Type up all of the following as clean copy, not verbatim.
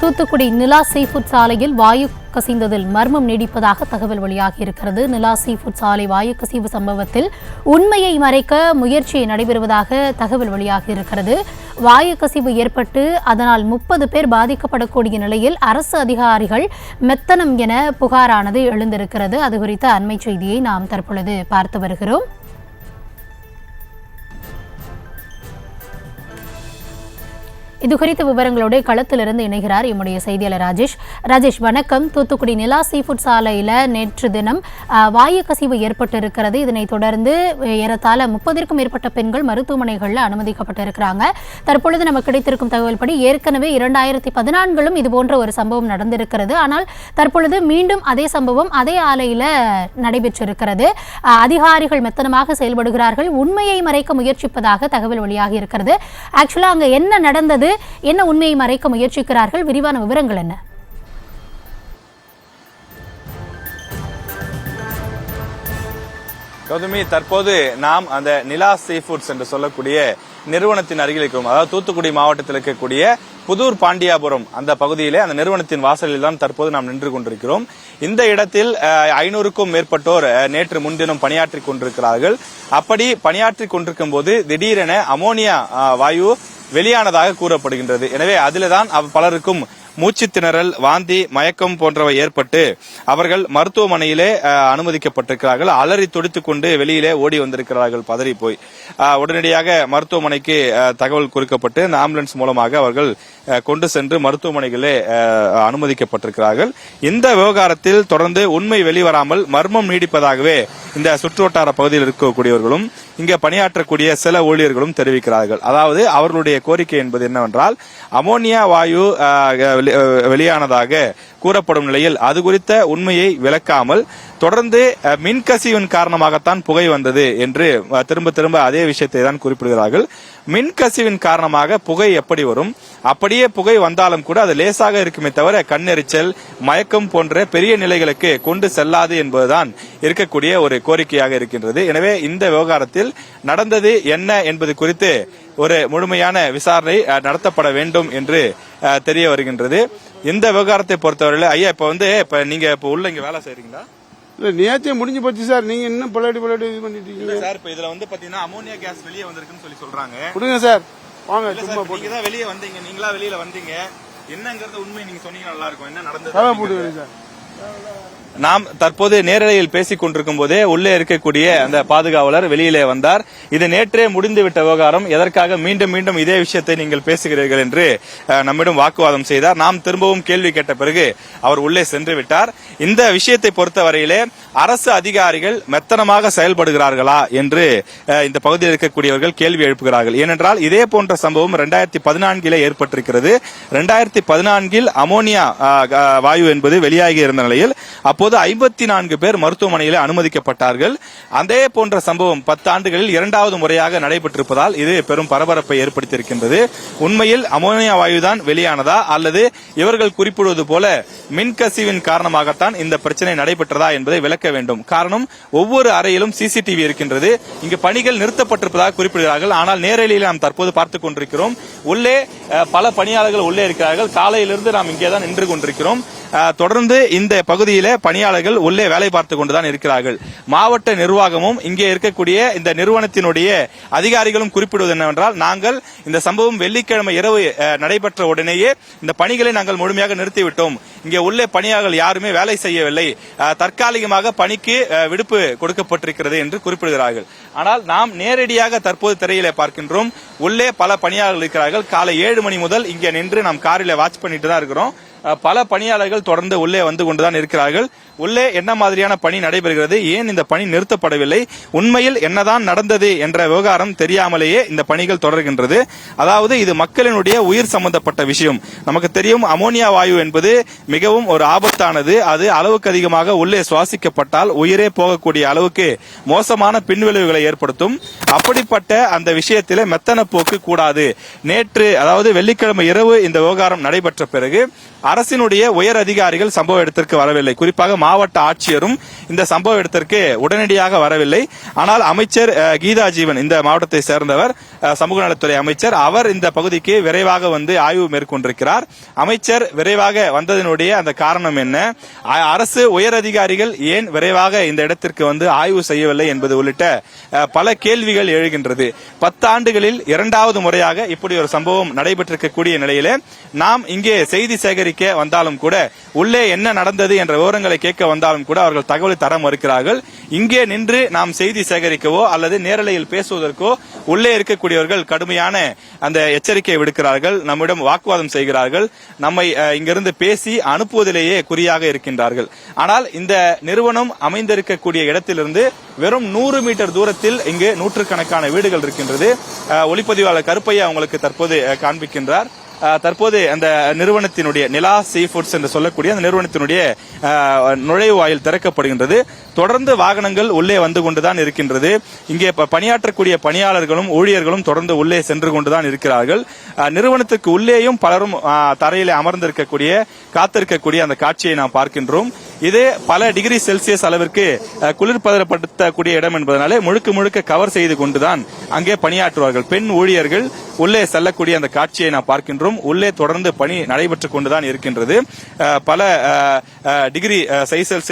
தூத்துக்குடி நிலா seafood சாலையில் வாயு கசிந்ததில் மர்மம் நீடிப்பதாக தகவல் வெளியாகியிருக்கிறது. நிலா சீஃபுட் சாலை வாயு கசிவு சம்பவத்தில் உண்மையை மறைக்க முயற்சி நடைபெறுவதாக தகவல் வெளியாகியிருக்கிறது. வாயு கசிவு ஏற்பட்டு அதனால் 30 பேர் பாதிக்கப்படக்கூடிய நிலையில் அரசு அதிகாரிகள் மெத்தனம் என புகாரானது எழுந்திருக்கிறது. அது குறித்த அண்மை செய்தியை நாம் தற்பொழுது பார்த்து வருகிறோம். இதுகுறித்த விவரங்களோடு களத்திலிருந்து இணைகிறார் எம்முடைய செய்தியாளர் ராஜேஷ். வணக்கம். தூத்துக்குடி நிலா சீஃபுட் சாலையில் நேற்று தினம் வாயு கசிவு ஏற்பட்டிருக்கிறது. இதனைத் தொடர்ந்து ஏறத்தாழ 30க்கும் மேற்பட்ட பெண்கள் மருத்துவமனைகளில் அனுமதிக்கப்பட்டிருக்கிறாங்க. தற்பொழுது நமக்கு கிடைத்திருக்கும் தகவல்படி ஏற்கனவே 2014லும் இதுபோன்ற ஒரு சம்பவம் நடந்திருக்கிறது. ஆனால் தற்பொழுது மீண்டும் அதே சம்பவம் அதே ஆலையில் நடைபெற்றிருக்கிறது. அதிகாரிகள் மெத்தனமாக செயல்படுகிறார்கள், உண்மையை மறைக்க முயற்சிப்பதாக தகவல் வெளியாகி இருக்கிறது. ஆக்சுவலா அங்க என்ன நடந்தது, என்ன உண்மையை மறைக்க முயற்சிக்கிறார்கள், விரிவான விவரங்கள் என்ன? கௌதமி, தற்போது நாம் அந்த நிலா சீஃபுட்ஸ் என்று சொல்லக்கூடிய நிறுவனத்தின் அருகில் இருக்கிறோம். அதாவது தூத்துக்குடி மாவட்டத்தில் இருக்கக்கூடிய புதூர் பாண்டியாபுரம் அந்த பகுதியிலே அந்த நிறுவனத்தின் வாசலில் தான் தற்போது நாம் நின்று கொண்டிருக்கிறோம். இந்த இடத்தில் 500க்கும் மேற்பட்டோர் நேற்று முன்தினம் பணியாற்றி கொண்டிருக்கிறார்கள். அப்படி பணியாற்றி கொண்டிருக்கும் போது திடீரென அமோனியா வாயு வெளியானதாக கூறப்படுகின்றது. எனவே அதில்தான் பலருக்கும் மூச்சு திணறல், வாந்தி, மயக்கம் போன்றவை ஏற்பட்டு அவர்கள் மருத்துவமனையிலே அனுமதிக்கப்பட்டிருக்கிறார்கள். அலறி துடித்துக் கொண்டு வெளியிலே ஓடி வந்திருக்கிறார்கள் பதறி போய். உடனடியாக மருத்துவமனைக்கு தகவல் குறிக்கப்பட்டு அந்த ஆம்புலன்ஸ் மூலமாக அவர்கள் கொண்டு சென்று மருத்துவமனைகளே அனுமதிக்கப்பட்டிருக்கிறார்கள். இந்த விவகாரத்தில் தொடர்ந்து உண்மை வெளிவராமல் மர்மம் நீடிப்பதாகவே இந்த சுற்றுவட்டார பகுதியில் இருக்கக்கூடியவர்களும் இங்கே பணியாற்றக்கூடிய சில ஊழியர்களும் தெரிவிக்கிறார்கள். அதாவது அவர்களுடைய கோரிக்கை என்பது என்னவென்றால், அமோனியா வாயு வெளியானதாக கூறப்படும் நிலையில் அது குறித்த உண்மையை விளக்காமல் தொடர்ந்து மின்கசிவின் காரணமாகத்தான் புகை வந்தது என்று திரும்ப திரும்ப அதே விஷயத்தை தான் குறிப்பிடுகிறார்கள். மின்கசிவின் காரணமாக புகை எப்படி வரும்? அப்படியே புகை வந்தாலும் கூட அது லேசாக இருக்குமே தவிர கண்ணெரிச்சல், மயக்கம் போன்ற பெரிய நிலைகளுக்கு கொண்டு செல்லாது என்பதுதான் இருக்கக்கூடிய ஒரு கோரிக்கையாக இருக்கின்றது. எனவே இந்த விவகாரத்தில் நடந்தது என்ன என்பது குறித்து ஒரு முழுமையான விசாரணை நடத்தப்பட வேண்டும் என்று தெரிய வருகின்றது. இந்த விவகாரத்தை பொறுத்தவரையில் ஐயா, இப்ப நீங்க உள்ள இங்க வேலை செய்றீங்களா? இல்ல, நேற்றே முடிஞ்சு போச்சு சார். நீங்க இன்னும் பலாடி இது பண்ணிட்டீங்க சார். இப்ப இதுல பாத்தீங்கன்னா அமோனியா கேஸ் வெளியே வந்திருக்குன்னு சொல்லி சொல்றாங்க. கொடுங்க சார், வாங்க. சும்மா நீங்க தான் வெளியே வந்தீங்க, நீங்களா வெளியில வந்தீங்க, என்னங்கறது உண்மை நீங்க சொன்னீங்க நல்லா இருக்கும். என்ன நடந்தது சார்? நாம் தற்போது நேரலையில் பேசிக் கொண்டிருக்கும் போதே உள்ளே இருக்கக்கூடிய அந்த பாதுகாவலர் வெளியிலே வந்தார். இது நேற்றே முடிந்துவிட்ட விவகாரம், எதற்காக மீண்டும் மீண்டும் இதே விஷயத்தை நீங்கள் பேசுகிறீர்கள் என்று நம்மிடம் வாக்குவாதம் செய்தார். நாம் திரும்பவும் கேள்வி கேட்ட பிறகு அவர் உள்ளே சென்று விட்டார். இந்த விஷயத்தை பொறுத்தவரையிலே அரசு அதிகாரிகள் மெத்தனமாக செயல்படுகிறார்களா என்று இந்த பகுதியில் இருக்கக்கூடியவர்கள் கேள்வி எழுப்புகிறார்கள். ஏனென்றால் இதே போன்ற சம்பவம் 2014 ஏற்பட்டிருக்கிறது. 2014 அமோனியா வாயு என்பது வெளியாகி இருந்த நிலையில் அப்போது 54 பேர் மருத்துவமனையில் அனுமதிக்கப்பட்டார்கள். அதே போன்ற சம்பவம் 10 ஆண்டுகளில் 2வது முறையாக நடைபெற்றிருப்பதால் இது பெரும் பரபரப்பை ஏற்படுத்தியிருக்கின்றது. உண்மையில் அமோனியா வாயுதான் வெளியானதா அல்லது இவர்கள் குறிப்பிடுவது போல மின்கசிவின் காரணமாகத்தான் இந்த பிரச்சனை நடைபெற்றதா என்பதை விளக்க வேண்டும். காரணம், ஒவ்வொரு அறையிலும் சிசிடிவி இருக்கின்றது. இங்கு பணிகள் நிறுத்தப்பட்டிருப்பதாக குறிப்பிடுகிறார்கள். ஆனால் நேரலையில் நாம் தற்போது பார்த்துக் கொண்டிருக்கிறோம். உள்ளே பல பணியாளர்கள் உள்ளே இருக்கிறார்கள். காலையிலிருந்து நாம் இங்கேதான் நின்று கொண்டிருக்கிறோம். தொடர்ந்து இந்த பகுதியில பணியாளர்கள் உள்ளே வேலை பார்த்துக் கொண்டுதான் இருக்கிறார்கள். மாவட்ட நிர்வாகமும் இங்கே இருக்கக்கூடிய இந்த நிறுவனத்தினுடைய அதிகாரிகளும் குறிப்பிடுவது என்னவென்றால், நாங்கள் இந்த சம்பவம் வெள்ளிக்கிழமை இரவு நடைபெற்ற உடனேயே இந்த பணிகளை நாங்கள் முழுமையாக நிறுத்திவிட்டோம். இங்கே உள்ளே பணியாளர்கள் யாருமே வேலை செய்யவில்லை, தற்காலிகமாக பணிக்கு விடுப்பு கொடுக்கப்பட்டிருக்கிறது என்று குறிப்பிடுகிறார்கள். ஆனால் நாம் நேரடியாக தற்போது திரையிலே பார்க்கின்றோம். உள்ளே பல பணியாளர்கள் இருக்கிறார்கள். காலை 7 மணி முதல் இங்கே நின்று நாம் காரில் வாட்ச் பண்ணிட்டு தான் இருக்கிறோம். பல பணியாளர்கள் தொடர்ந்து உள்ளே வந்து கொண்டுதான் இருக்கிறார்கள். உள்ளே என்ன மாதிரியான பணி நடைபெறுகிறது, ஏன் இந்த பணி நிறுத்தப்படவில்லை, உண்மையில் என்னதான் நடந்தது என்ற விவகாரம் தெரியாமலேயே இந்த பணிகள் தொடர்கின்றது. அதாவது இது மக்களினுடைய உயிர் சம்பந்தப்பட்ட விஷயம். நமக்கு தெரியும், அமோனியா வாயு என்பது மிகவும் ஒரு ஆபத்தானது. அது அளவுக்கு அதிகமாக உள்ளே சுவாசிக்கப்பட்டால் உயிரே போகக்கூடிய அளவுக்கு மோசமான பின்விளைவுகளை ஏற்படுத்தும். அப்படிப்பட்ட அந்த விஷயத்திலே மெத்தன போக்கு கூடாது. நேற்று, அதாவது வெள்ளிக்கிழமை இரவு இந்த விவகாரம் நடைபெற்ற பிறகு அரசினுடைய உயர் அதிகாரிகள் சம்பவ இடத்திற்கு வரவில்லை. குறிப்பாக மாவட்ட ஆட்சியரும் இந்த சம்பவ இடத்திற்கு உடனடியாக வரவில்லை. ஆனால் அமைச்சர் கீதா ஜீவன், இந்த மாவட்டத்தை சேர்ந்தவர், சமூக நலத்துறை அமைச்சர், அவர் இந்த பகுதிக்கு விரைவாக வந்து ஆய்வு மேற்கொண்டிருக்கிறார். அமைச்சர் விரைவாக வந்ததனுடைய அந்த காரணம் என்ன, அரசு உயர் அதிகாரிகள் ஏன் விரைவாக இந்த இடத்திற்கு வந்து ஆய்வு செய்யவில்லை என்பது உள்ளிட்ட பல கேள்விகள் எழுகின்றது. 10 ஆண்டுகளில் 2வது முறையாக இப்படி ஒரு சம்பவம் நடைபெற்றிருக்கக்கூடிய நிலையிலே நாம் இங்கே செய்தி சேகரிக்க வந்தாலும் கூட, உள்ளே என்ன நடந்தது என்ற விவரங்களை கேட்க வந்தாலும் கூட அவர்கள் தகவலை தர மறுக்கிறார்கள். இங்கே நின்று நாம் செய்தி சேகரிக்கவோ அல்லது நேரலையில் பேசுவதற்கோ உள்ளே இருக்கக்கூடியவர்கள் கடுமையான அந்த எச்சரிக்கையை விடுக்கிறார்கள், நம்மிடம் வாக்குவாதம் செய்கிறார்கள், நம்மை இங்கிருந்து பேசி அனுப்புவதிலேயே குறியாக இருக்கின்றார்கள். ஆனால் இந்த நிறுவனம் அமைந்திருக்கக்கூடிய இடத்திலிருந்து வெறும் 100 மீட்டர் தூரத்தில் இங்கு நூற்றுக்கணக்கான வீடுகள் இருக்கின்றது. ஒளிப்பதிவாளர் கருப்பையா உங்களுக்கு தற்போது காண்பிக்கின்றார். தற்போது அந்த நிறுவனத்தினுடைய நிலா சீ ஃபுட்ஸ் என்று சொல்லக்கூடிய அந்த நிறுவனத்தினுடைய நுழைவாயில் திறக்கப்படுகின்றது. தொடர்ந்து வாகனங்கள் உள்ளே வந்து கொண்டுதான் இருக்கின்றது. இங்கே பணியாற்றக்கூடிய பணியாளர்களும் ஊழியர்களும் தொடர்ந்து உள்ளே சென்று கொண்டுதான் இருக்கிறார்கள். நிறுவனத்துக்கு உள்ளேயும் பலரும் தரையிலே அமர்ந்திருக்கக்கூடிய காத்திருக்கக்கூடிய அந்த காட்சியை நாம் பார்க்கின்றோம். இது பல டிகிரி செல்சியஸ் அளவிற்கு குளிர்பதப்படுத்தக்கூடிய இடம் என்பதனாலே முழுக்க கவர் செய்து கொண்டுதான் அங்கே பணியாற்றுவார்கள். பெண் ஊழியர்கள் உள்ளே செல்லக்கூடிய அந்த காட்சியை நாம் பார்க்கின்றோம். உள்ளே தொடர்ந்து பணி நடைபெற்றுக் கொண்டுதான் இருக்கின்றது. பல டிகிரி செல்சியஸ்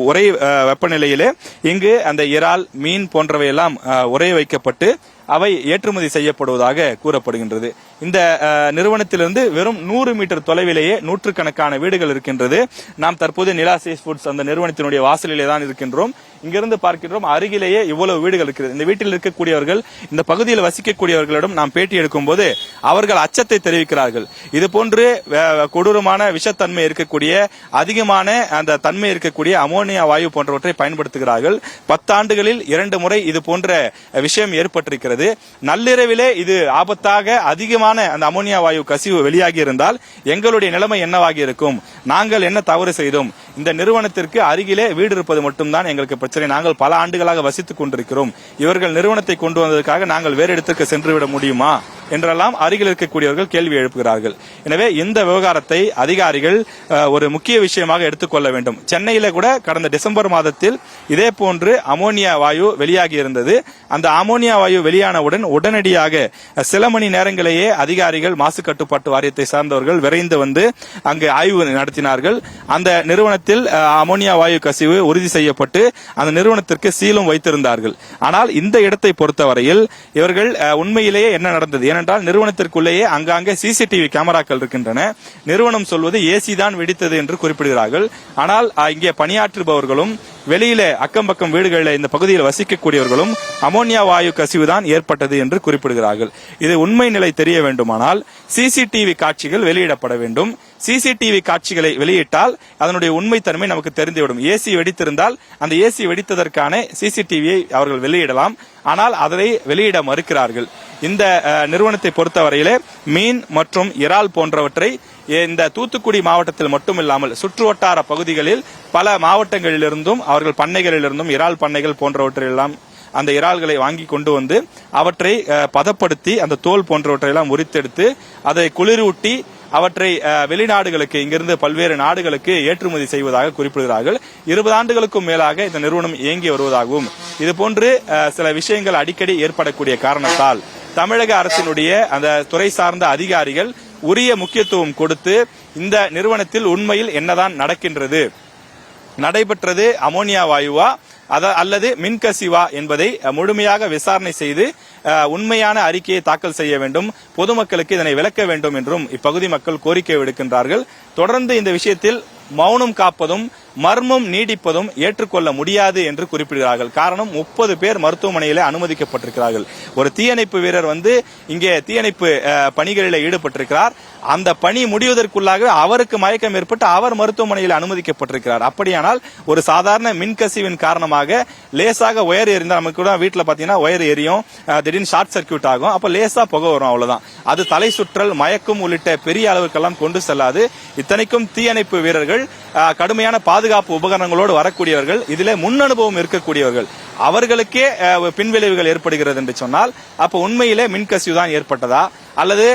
உறை வெப்பநிலையிலே இங்கு அந்த இறால், மீன் போன்றவையெல்லாம் உறைய வைக்கப்பட்டு அவை ஏற்றுமதி செய்யப்படுவதாக கூறப்படுகின்றது. இந்த நிறுவனத்திலிருந்து வெறும் 100 மீட்டர் தொலைவிலேயே நூற்றுக்கணக்கான வீடுகள் இருக்கின்றது. நாம் தற்போது நிலா சீ ஃபுட்ஸ் அந்த நிறுவனத்தினுடைய வாசலிலே தான் இருக்கின்றோம். இங்கிருந்து பார்க்கின்றோம், அருகிலேயே இவ்வளவு வீடுகள் இருக்கிறது. இந்த வீட்டில் இருக்கக்கூடியவர்கள், இந்த பகுதியில் வசிக்கக்கூடியவர்களிடம் நாம் பேட்டி எடுக்கும் போது அவர்கள் அச்சத்தை தெரிவிக்கிறார்கள். இதுபோன்று கொடூரமான விஷத்தன்மை இருக்கக்கூடிய, அதிகமான அந்த தன்மை இருக்கக்கூடிய அமோனியா வாயு போன்றவற்றை பயன்படுத்துகிறார்கள். 10 ஆண்டுகளில் 2 முறை இது போன்ற விஷயம் ஏற்பட்டிருக்கிறது. நள்ளிரவிலே இது ஆபத்தாக அதிகமான அந்த அமோனியா வாயு கசிவு வெளியாகி இருந்தால் எங்களுடைய நிலைமை என்னவாகி இருக்கும்? நாங்கள் என்ன தவறு செய்தோம்? இந்த நிறுவனத்திற்கு அருகிலே வீடு இருப்பது மட்டும்தான் எங்களுக்கு பிரச்சனை. நாங்கள் பல ஆண்டுகளாக வசித்துக் கொண்டிருக்கிறோம். இவர்கள் நிறுவனத்தை கொண்டு வந்ததற்காக நாங்கள் வேறு இடத்திற்கு சென்றுவிட முடியுமா என்றெல்லாம் அருகில் இருக்கக்கூடியவர்கள் கேள்வி எழுப்புகிறார்கள். எனவே இந்த விவகாரத்தை அதிகாரிகள் ஒரு முக்கிய விஷயமாக எடுத்துக்கொள்ள வேண்டும். சென்னையில கூட கடந்த டிசம்பர் மாதத்தில் இதே போன்று அமோனியா வாயு வெளியாகி இருந்தது. அந்த அமோனியா வாயு வெளியானவுடன் உடனடியாக சில மணி நேரங்களிலேயே அதிகாரிகள், மாசு கட்டுப்பாட்டு வாரியத்தை சார்ந்தவர்கள் விரைந்து வந்து அங்கு ஆய்வு நடத்தினார்கள். அந்த நிறுவனத்தில் அமோனியா வாயு கசிவு உறுதி செய்யப்பட்டு அந்த நிறுவனத்திற்கு சீலும் வைத்திருந்தார்கள். ஆனால் இந்த இடத்தை பொறுத்தவரையில் இவர்கள் உண்மையிலேயே என்ன நடந்தது? ஏனென்றால் நிறுவனத்திற்குள்ளேயே அங்காங்கே சிசிடிவி கேமராக்கள் இருக்கின்றன. நிறுவனம் சொல்வது ஏசி தான் வெடித்தது என்று குறிப்பிடுகிறார்கள். ஆனால் இங்கே பணியாற்றுபவர்களும் வெளியிலே அக்கம் பக்கம் வீடுகளில் இந்த பகுதியில் வசிக்கக்கூடியவர்களும் அமோனியா வாயு கசிவு தான் ஏற்பட்டது என்று குறிப்பிடுகிறார்கள். இது உண்மை நிலை தெரிய வேண்டுமானால் சிசிடிவி காட்சிகள் வெளியிடப்பட வேண்டும். சிசிடிவி காட்சிகளை வெளியிட்டால் அதனுடைய உண்மைத்தன்மை நமக்கு தெரிந்துவிடும். ஏசி வெடித்திருந்தால் அந்த ஏசி வெடித்ததற்கான சிசிடிவியை அவர்கள் வெளியிடலாம். ஆனால் அதை வெளியிட மறுக்கிறார்கள். இந்த நிறுவனத்தை பொறுத்தவரையிலே மீன் மற்றும் இறால் போன்றவற்றை இந்த தூத்துக்குடி மாவட்டத்தில் மட்டுமில்லாமல் சுற்றுவட்டார பகுதிகளில் பல மாவட்டங்களிலிருந்தும் அவர்கள் பண்ணைகளிலிருந்தும் இறால் பண்ணைகள் போன்றவற்றையெல்லாம் அந்த இறால்களை வாங்கி கொண்டு வந்து அவற்றை பதப்படுத்தி அந்த தோல் போன்றவற்றையெல்லாம் உரித்தெடுத்து அதை குளிரூட்டி அவற்றை வெளிநாடுகளுக்கு, இங்கிருந்து பல்வேறு நாடுகளுக்கு ஏற்றுமதி செய்வதாக குறிப்பிடுகிறார்கள். 20 ஆண்டுகளுக்கும் மேலாக இந்த நிறுவனம் இயங்கி வருவதாகவும் இதுபோன்று சில விஷயங்கள் அடிக்கடி ஏற்படக்கூடிய காரணத்தால் தமிழக அரசினுடைய அந்த துறை சார்ந்த அதிகாரிகள் உரிய முக்கியத்துவம் கொடுத்து இந்த நிறுவனத்தில் உண்மையில் என்னதான் நடக்கின்றது, நடைபெற்றது அமோனியா வாயுவா அல்லது மின்கசிவா என்பதை முழுமையாக விசாரணை செய்து உண்மையான அறிக்கையை தாக்கல் செய்ய வேண்டும், பொதுமக்களுக்கு இதனை விளக்க வேண்டும் என்றும் இப்பகுதி மக்கள் கோரிக்கை விடுக்கின்றார்கள். தொடர்ந்து இந்த விஷயத்தில் மௌனம் காப்பதும் மர்மம் நீடிப்பதும் ஏற்றுக்கொள்ள முடியாது என்று குறிப்பிடுகிறார்கள். காரணம், 30 பேர் மருத்துவமனையில அனுமதிக்கப்பட்டிருக்கிறார்கள். ஒரு தீயணைப்பு வீரர் வந்து இங்கே தீயணைப்பு பணிகளில் ஈடுபட்டிருக்கிறார். அந்த பணி முடிவதற்குள்ளாக அவருக்கு மயக்கம் ஏற்பட்டு அவர் மருத்துவமனையில் அனுமதிக்கப்பட்டிருக்கிறார். அப்படியானால் ஒரு சாதாரண மின்கசிவின் காரணமாக லேசாக ஒயர் எரிந்தால், நமக்கு கூட வீட்டில் பாத்தீங்கன்னா ஒயர் எரியும், திடீர்னு ஷார்ட் சர்க்கியூட் ஆகும், அப்ப லேசா புகை வரும், அவ்வளவுதான். அது தலை சுற்றல், மயக்கம் உள்ளிட்ட பெரிய அளவுக்கெல்லாம் கொண்டு செல்லாது. இத்தனைக்கும் தீயணைப்பு வீரர்கள் கடுமையான பாதுகாப்பு பாதுகாப்பு உபகரணங்களோடு வரக்கூடியவர்கள், இதிலே முன் அனுபவம் இருக்கக்கூடியவர்கள், அவர்களுக்கே பின்விளைவுகள் ஏற்படுகிறது என்று சொன்னால் அப்ப உண்மையிலே மின்கசிவு தான் ஏற்பட்டதா அல்லது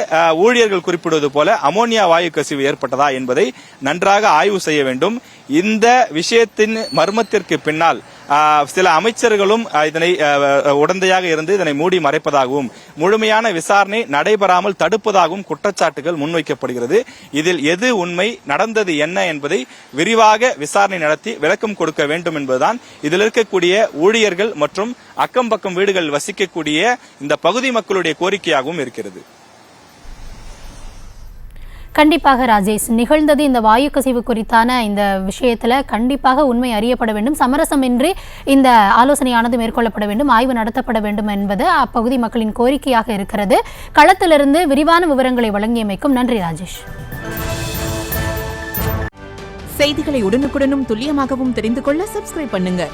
ஊழியர்கள் குறிப்பிடுவது போல அமோனியா வாயு கசிவு ஏற்பட்டதா என்பதை நன்றாக ஆய்வு செய்ய வேண்டும். இந்த விஷயத்தின் மர்மத்திற்கு பின்னால் சில அமைச்சர்களும் இதனை உடந்தையாக இருந்து இதனை மூடி மறைப்பதாகவும் முழுமையான விசாரணை நடைபெறாமல் தடுப்பதாகவும் குற்றச்சாட்டுகள் முன்வைக்கப்படுகிறது. இதில் எது உண்மை, நடந்தது என்ன என்பதை விரிவாக விசாரணை நடத்தி விளக்கம் கொடுக்க வேண்டும் என்பதுதான் இதில் இருக்கக்கூடிய ஊழியர்கள் மற்றும் அக்கம் பக்கம் வீடுகள் வசிக்கக்கூடிய இந்த பகுதி மக்களுடைய கோரிக்கையாகவும் இருக்கிறது. கண்டிப்பாக ராஜேஷ், நிகழ்ந்தது இந்த வாயு கசிவு குறித்தான இந்த விஷயத்துல கண்டிப்பாக உண்மை அறியப்பட வேண்டும், சமரசமின்றி இந்த ஆலோசனையானது மேற்கொள்ளப்பட வேண்டும், ஆய்வு நடத்தப்பட வேண்டும் என்பது அப்பகுதி மக்களின் கோரிக்கையாக இருக்கிறது. களத்திலிருந்து விரிவான விவரங்களை வழங்கியமைக்கும் நன்றி ராஜேஷ். செய்திகளை உடனுக்குடனும் துல்லியமாகவும் தெரிந்து கொள்ள சப்ஸ்கிரைப் பண்ணுங்க.